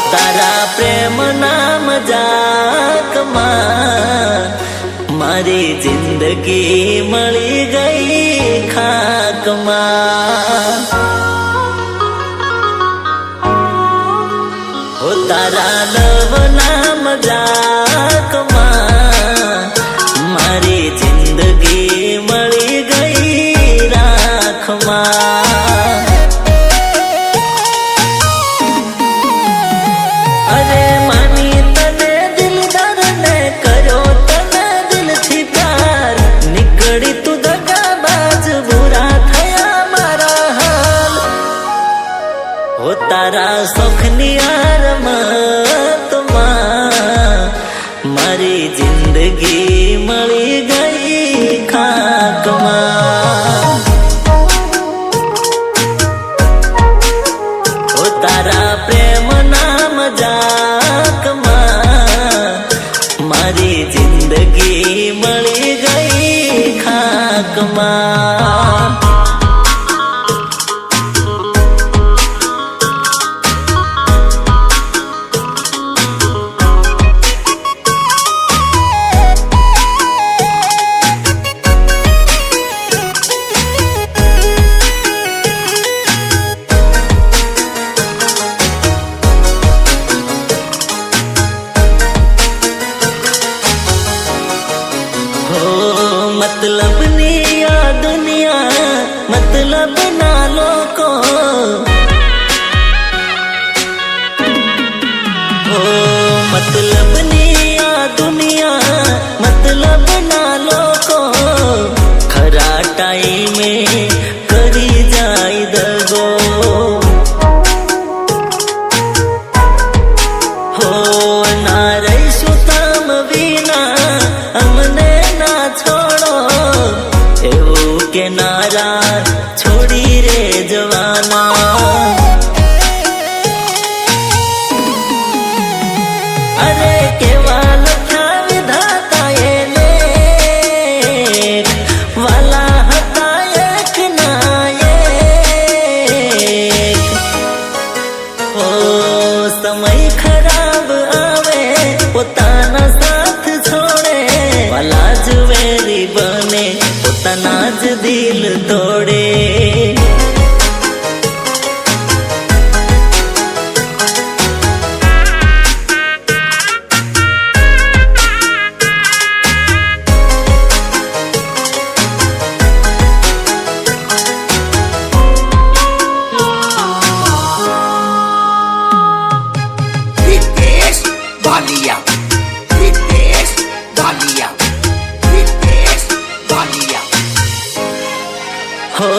तारा प्रेम नाम जाकમાં મારી જિંદગી મળી ગઈ ખાકમાં હો તારા લવ નામ જાકમાં મારી જિંદગી મળી ગઈ રાખમાં અરે માની તને દિલદાર ને કર્યો તને દિલથી પ્યાર નીકળી તું દગાબાજ બુરા થયા મારા હાલ હો તારા શોખની આરમતમાં મારી જિંદગી મળી ગઈ ખાકમાં હો તારા પ્રેમ નામ જાકમાં મારી જિંદગી મળી ગઈ ખાકમાં मतलब नी आ दुनिया मतलब ना लोको ओ मतलब नी आ दुनिया मतलब ना लोको खरा टाइम में करी जाय दगो हो ना रहीशु तम विना अमने ना छोड़ो એવું કે નારા છોડી રે જવાના અરે કેવા લખ્યા વિધાતા એને વાલા હતા એક ના એક ઓ સમય ખરાબ આવે પોતાના સાથ છોડે વાલા જ વેરી બને પોતાના જ દિલ તોડે Ritesh Bhalia Ritesh Bhalia Ritesh Bhalia हो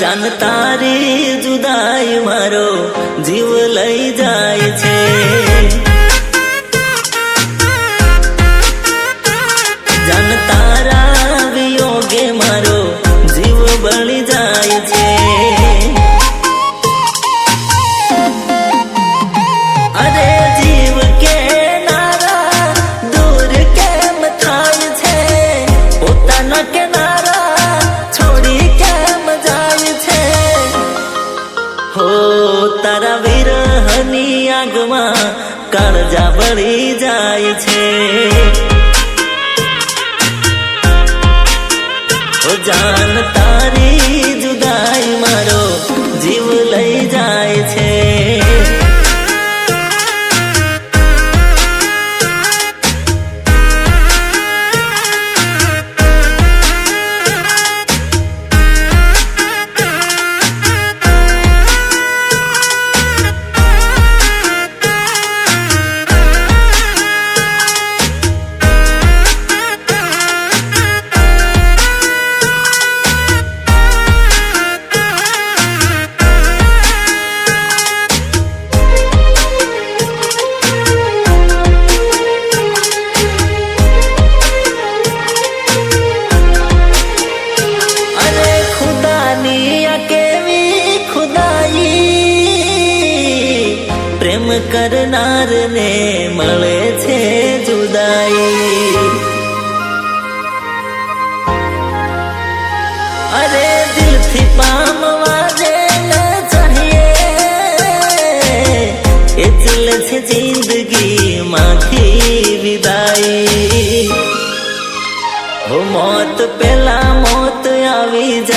जान तारी जुदाई मारो जीव लई जाय छे जान तारा वियोगे मारो जीव बળી જાય છે અરે જીવ કે નારા દૂર કેમ થાય છે પોતાના કે નારા છોડી કેમ જાય છે હો તારા વિરહની આગમાં કાળજા બળી જાય છે હો જાન તારી જુદાઈ મારો જીવ લઈ જાય છે પ્રેમ કરનારને મળે છે જુદાઈ અરે દિલથી પામવા જેને ચાહીએ એ જ મુશ્કેલ છે જિંદગી માંથી વિદાય. હો મોત પેલા મોત આવી જાય.